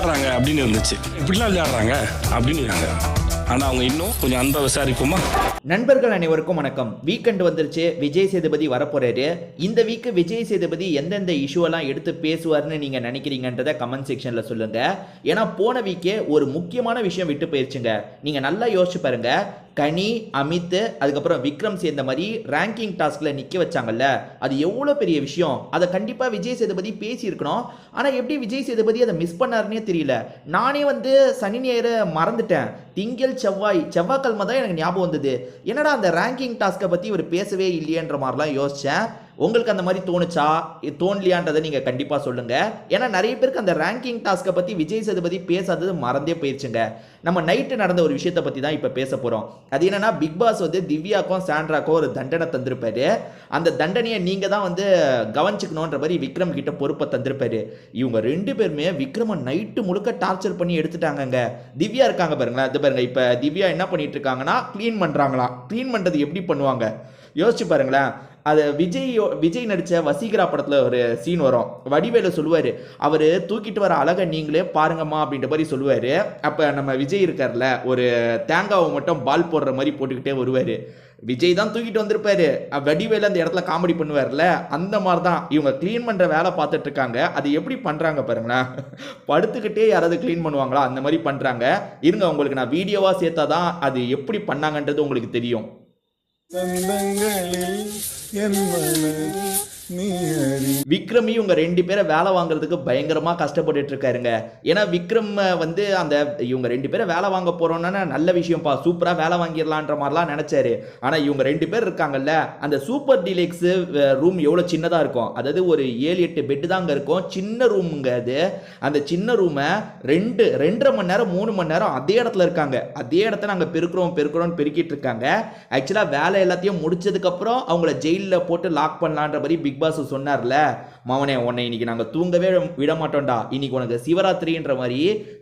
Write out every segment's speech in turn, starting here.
விளையாடுறாங்க அப்படின்னு இருந்துச்சு. இப்படிலாம் விளையாடுறாங்க அப்படின்னு. ஆனால் அவங்க இன்னும் கொஞ்சம் அன்பை விசாரிப்போமா? நண்பர்கள் அனைவருக்கும் வணக்கம். வீக்கெண்ட் வந்துருச்சு. விஜய் சேதுபதி வரப்போறாரு. இந்த வீக்கு விஜய் சேதுபதி எந்தெந்த இஷ்யூவெல்லாம் எடுத்து பேசுவார்னு நீங்க நினைக்கிறீங்கன்றத கமெண்ட் செக்ஷன்ல சொல்லுங்க. ஏன்னா போன வீக்கே ஒரு முக்கியமான விஷயம் விட்டு போயிருச்சுங்க. நீங்க நல்லா யோசிச்சு பாருங்க. கனி, அமித், அதுக்கப்புறம் விக்ரம் சேர்ந்த மாதிரி ரேங்கிங் டாஸ்க்ல நிக்க வச்சாங்கல்ல, அது எவ்வளவு பெரிய விஷயம். அதை கண்டிப்பா விஜய் சேதுபதி பேசி இருக்கணும். ஆனா எப்படி விஜய் சேதுபதி அதை மிஸ் பண்ணாருன்னே தெரியல. நானே சனி ஞாயிறு மறந்துட்டேன். திங்கள் செவ்வாய்க்கிழமை தான் எனக்கு ஞாபகம் வந்தது. என்னடா அந்த ரேங்கிங் டாஸ்க்கை பத்தி இவர் பேசவே இல்லையன்ற மாதிரிலாம் யோசிச்சேன். உங்களுக்கு அந்த மாதிரி தோணுச்சா, தோணலையான்றதை நீங்க கண்டிப்பா சொல்லுங்க. ஏன்னா நிறைய பேருக்கு அந்த ரேங்கிங் டாஸ்க்கை பத்தி விஜய் சேதுபதி பேசாதது மறந்தே போயிருச்சுங்க. நம்ம நைட்டு நடந்த ஒரு விஷயத்தை பத்தி தான் இப்ப பேச போறோம். அது என்னன்னா, பிக் பாஸ் திவ்யாக்கும் சாண்ட்ராக்கும் ஒரு தண்டனை தந்திருப்பாரு. அந்த தண்டனையை நீங்க தான் கவனிச்சுக்கணுன்ற மாதிரி விக்ரம் கிட்ட பொறுப்பை தந்திருப்பாரு. இவங்க ரெண்டு பேருமே விக்ரம நைட்டு முழுக்க டார்ச்சர் பண்ணி எடுத்துட்டாங்க. திவ்யா இருக்காங்க பாருங்களேன், அது பாருங்க. இப்ப திவ்யா என்ன பண்ணிட்டு இருக்காங்கன்னா, கிளீன் பண்றாங்களாம். கிளீன் பண்றது எப்படி பண்ணுவாங்க யோசிச்சு பாருங்களேன். அது விஜய் நடித்த வசீகரா படத்தில் ஒரு சீன் வரும். வடிவேலு சொல்லுவார், அவர் தூக்கிட்டு வர அழகை நீங்களே பாருங்கம்மா அப்படின்ற மாதிரி சொல்லுவார். அப்போ நம்ம விஜய் இருக்கார்ல, ஒரு தேங்காவை மட்டும் பால் போடுற மாதிரி போட்டுக்கிட்டே வருவார். விஜய் தான் தூக்கிட்டு வந்திருப்பாரு. வடிவேலு அந்த இடத்துல காமெடி பண்ணுவார்ல, அந்த மாதிரி தான் இவங்க க்ளீன் பண்ணுற வேலை பார்த்துட்டு இருக்காங்க. அது எப்படி பண்ணுறாங்க பாருங்களேன். படுத்துக்கிட்டே யாராவது க்ளீன் பண்ணுவாங்களா, அந்த மாதிரி பண்ணுறாங்க. இருங்க, உங்களுக்கு நான் வீடியோவாக சேர்த்தா தான் அது எப்படி பண்ணாங்கன்றது உங்களுக்கு தெரியும். விக்ரம் இவங்க ரெண்டு பேரை வேலை வாங்குறதுக்கு பயங்கரமா கஷ்டப்பட்டு இருக்காருங்க. ஏன்னா விக்ரம் அந்த இவங்க ரெண்டு பேரை வேலை வாங்க போறோம்னா நல்ல விஷயம்ப்பா, சூப்பரா வேலை வாங்கிடலான்ற மாதிரிலாம் நினைச்சாரு. ஆனா இவங்க ரெண்டு பேர் இருக்காங்கல்ல, அந்த சூப்பர் டீலக்ஸ் ரூம் எவ்வளவு சின்னதா இருக்கும். அதாவது ஒரு 7-8 பெட் தாங்க இருக்கும். சின்ன ரூமுங்க அது. அந்த சின்ன ரூமை 2.5 மணி நேரம் 3 மணி நேரம் அதே இடத்துல இருக்காங்க. அதே இடத்த நாங்க பெருக்கிறோம் பெருக்கிட்டு இருக்காங்க. ஆக்சுவலா வேலை எல்லாத்தையும் முடிச்சதுக்கு அப்புறம் அவங்கள ஜெயில போட்டு லாக் பண்ணலான்ற மாதிரி பிக் பாஸ் சொன்னார்ல, மவனே உன்னை இன்னைக்கு நாங்க தூங்கவே விட மாட்டோம்டா, இன்னைக்கு உனக்கு சிவராத்திரின்ற மாதிரி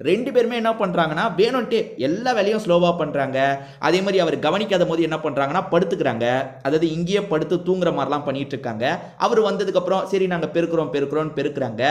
ரெண்டு பேருமே என்ன பண்றாங்கன்னா, வேணும்ட்டே எல்லா வேலையும் ஸ்லோவா பண்றாங்க. அதே மாதிரி அவர் கவனிக்காத போது என்ன பண்றாங்கன்னா, படுத்துக்கிறாங்க. அதாவது இங்கேயே படுத்து தூங்குற மாதிரிலாம் பண்ணிட்டு இருக்காங்க. அவர் வந்ததுக்கு அப்புறம் சரி நாங்க பெருக்குறாங்க.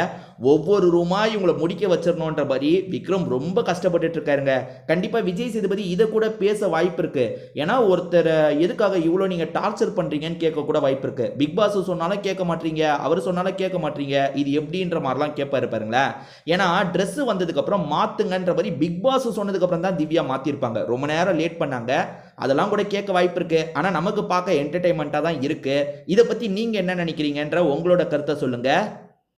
ஒவ்வொரு ரூமா இவங்களை முடிக்க வச்சிடணும்ன்ற மாதிரி விக்ரம் ரொம்ப கஷ்டப்பட்டு இருக்காருங்க. கண்டிப்பா விஜய் சேதுபதி இதை கூட பேச வாய்ப்பு இருக்கு. ஏன்னா ஒருத்தர் எதுக்காக இவ்வளவு நீங்க டார்ச்சர் பண்றீங்கன்னு கேட்க கூட வாய்ப்பு இருக்கு. பிக் பாஸ் சொன்னாலும் கேட்க மாட்டீங்க, அவர் சொன்னாலும் கேட்க மாட்டீங்க, இது எப்படின்ற மாதிரிலாம் கேட்பாரு பாருங்களேன். ஏன்னா ட்ரெஸ் வந்ததுக்கு அப்புறம் மாத்துங்கன்ற மாதிரி பிக் பாஸ் சொன்னதுக்கு அப்புறம் தான் திவ்யா மாத்திருப்பாங்க. ரொம்ப நேரம் லேட் பண்ணாங்க, அதெல்லாம் கூட கேட்க வாய்ப்பு இருக்கு. ஆனா நமக்கு பார்க்க என்டர்டைன்மெண்டா தான் இருக்கு. இதை பத்தி நீங்க என்ன நினைக்கிறீங்கன்ற உங்களோட கருத்தை சொல்லுங்க.